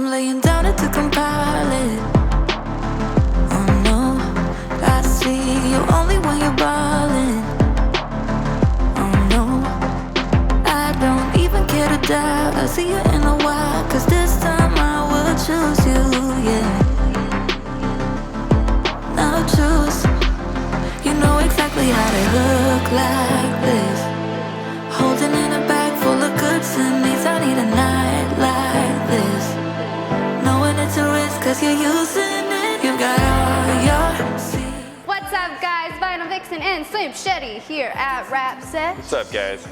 laying down it to compile it. Oh no, I see you only when you're ballin'. Oh no, I don't even care to doubt. I'll see you in a while, cause this time I will choose you, yeah. Now choose. You know exactly how to look like this. Holding in a bag full of goods and needs. I need a night like this. Knowing it's a risk cause you're using it. You got all your seeds. What's up guys? Vinyl Vixen and Slim Shetty here at Rap Set. What's up guys?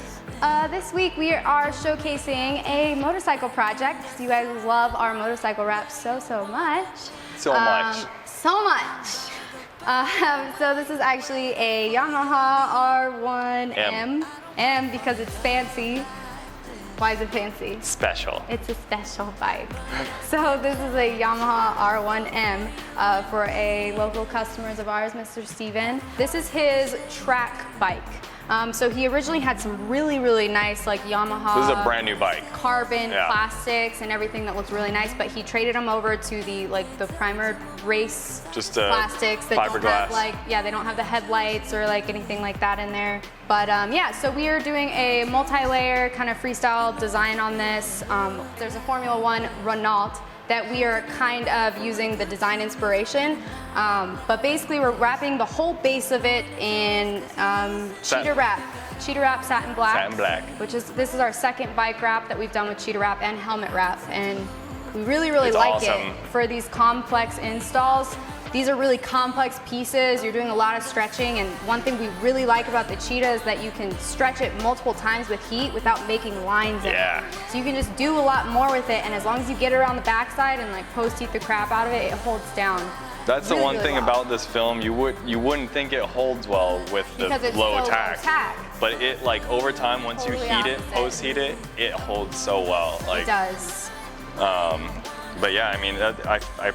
This week we are showcasing a motorcycle project because you guys love our motorcycle wraps so much. So much. So much. So this is actually a Yamaha R1M. M because it's fancy. Why is it fancy? Special. It's a special bike. So this is a Yamaha R1M for a local customers of ours, Mr. Steven. This is his track bike. So he originally had some really nice like Yamaha. This is a brand new bike. Carbon plastics and everything that looks really nice, but he traded them over to the primered race plastics that don't have they don't have the headlights or like anything like that in there. But yeah, so we are doing a multi-layer kind of freestyle design on this. There's a Formula One Renault that we are kind of using the design inspiration. But basically we're wrapping the whole base of it in Cheetah Wrap. Cheetah Wrap Satin Black. Satin Black. This is our second bike wrap that we've done with Cheetah Wrap and helmet wrap. And we really like it for these complex installs. These are really complex pieces. You're doing a lot of stretching, and one thing we really like about the Cheetah is that you can stretch it multiple times with heat without making lines in it. So you can just do a lot more with it, and as long as you get it around the backside and like post-heat the crap out of it, it holds down. That's really, the one thing about this film, you wouldn't think it holds well with the low tack. But it, like, over time, once you heat it, post-heat it, it holds so well. Like, it does. But yeah, I mean,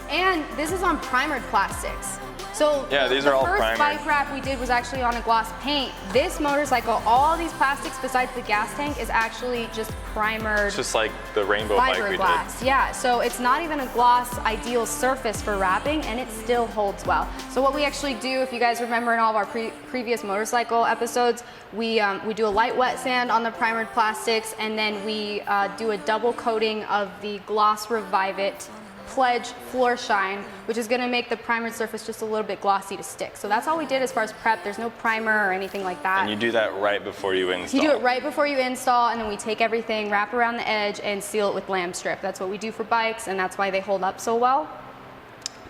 and this is on primered plastics. So yeah, these are all primered. The first bike wrap we did was actually on a gloss paint. This motorcycle, all these plastics besides the gas tank is actually just primered. It's just like the rainbow bike we fiberglass. did. Yeah, so it's not even a gloss ideal surface for wrapping, and it still holds well. So what we actually do, if you guys remember in all of our previous motorcycle episodes, we do a light wet sand on the primered plastics, and then we do a double coating of the Gloss Revive It Pledge Floor Shine, which is going to make the primered surface just a little bit glossy to stick. So that's all we did as far as prep. There's no primer or anything like that. And you do that right before you install. You do it right before you install, and then we take everything, wrap around the edge, and seal it with lamb strip. That's what we do for bikes, and that's why they hold up so well.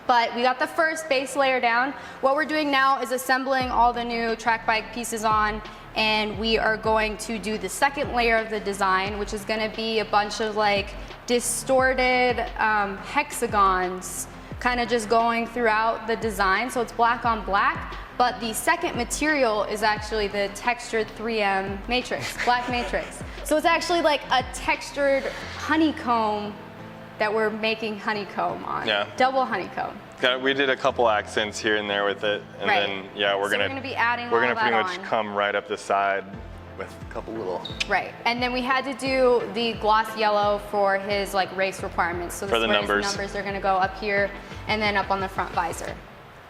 But we got the first base layer down. What we're doing now is assembling all the new track bike pieces on, and we are going to do the second layer of the design, which is going to be a bunch of like distorted hexagons kind of just going throughout the design. So it's black on black, but the second material is actually the textured 3M matrix, black matrix. So it's actually like a textured honeycomb that we're making honeycomb on. Yeah. Double honeycomb. We did a couple accents here and there with it, and then yeah, we're gonna be adding we're gonna pretty much come right up the side with a couple little. Right, and then we had to do the gloss yellow for his like race requirements. So for the numbers. The numbers are gonna go up here and then up on the front visor.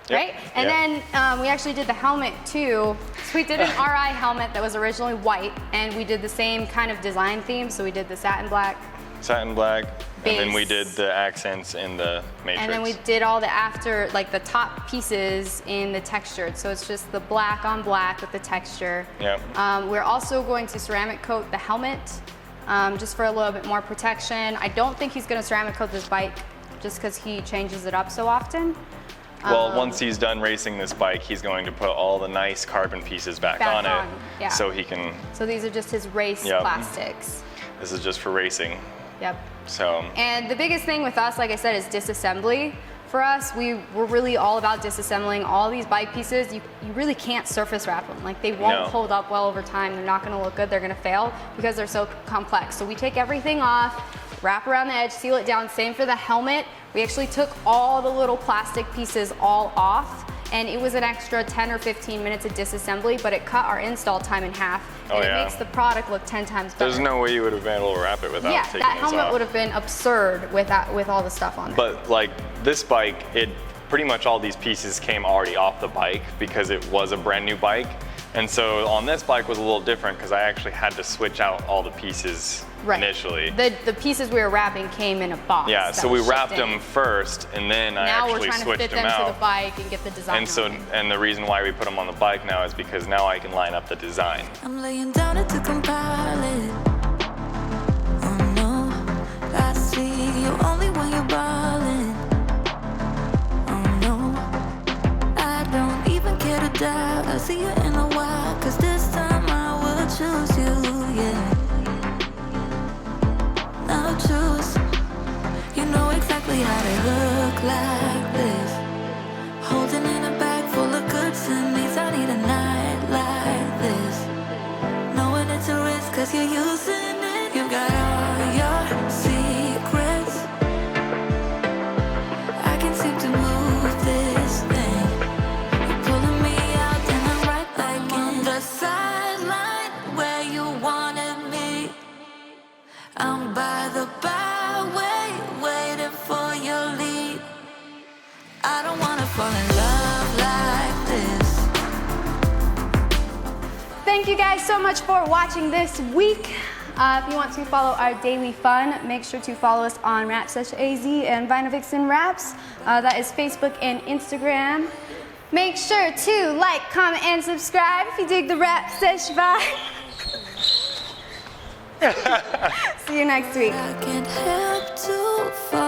Right? And then we actually did the helmet too. So we did an RI helmet that was originally white, and we did the same kind of design theme. So we did the satin black. Satin black, base. And then we did the accents in the matrix. And then we did all the after, like the top pieces in the textured. So it's just the black on black with the texture. Yeah. We're also going to ceramic coat the helmet just for a little bit more protection. I don't think he's going to ceramic coat this bike just because he changes it up so often. Well, once he's done racing this bike, he's going to put all the nice carbon pieces back on it, so he can. So these are just his race plastics. This is just for racing. Yep. So. And the biggest thing with us, like I said, is disassembly. For us, we're really all about disassembling all these bike pieces. You really can't surface wrap them. Like they won't hold up well over time. They're not going to look good. They're going to fail because they're so complex. So we take everything off, wrap around the edge, seal it down. Same for the helmet. We actually took all the little plastic pieces all off, and it was an extra 10 or 15 minutes of disassembly, but it cut our install time in half, and it makes the product look 10 times better. There's no way you would have been able to wrap it without taking this off. Yeah, that helmet would have been absurd with all the stuff on it. But like this bike, pretty much all these pieces came already off the bike because it was a brand new bike. And so on this bike was a little different because I actually had to switch out all the pieces initially. The pieces we were wrapping came in a box. Yeah, so we wrapped them first, and then I actually switched them out. Now we're trying to fit them to the bike and get the design. And the reason why we put them on the bike now is because now I can line up the design. I'm laying down to compile it. Oh no, I see you only when you're ballin'. Oh no, I don't even care to doubt. I see you in a while, 'cause this time I will choose you, yeah. Now choose. You know exactly how they look like this. Holding in a bag full of goods and needs. I need a night like this. Knowing it's a risk 'cause you're using it. You got all your secrets. I can seem to move this thing. You're pulling me out and I'm right back in the sideline where you wanted me. I'm by the byway, waiting for your lead. I don't wanna fall in love like this. Thank you guys so much for watching this week. If you want to follow our daily fun, make sure to follow us on Rap Sesh AZ and Vinyl Vixen Raps. That is Facebook and Instagram. Make sure to like, comment, and subscribe if you dig the Rap Sesh vibe. See you next week. I can't help to fall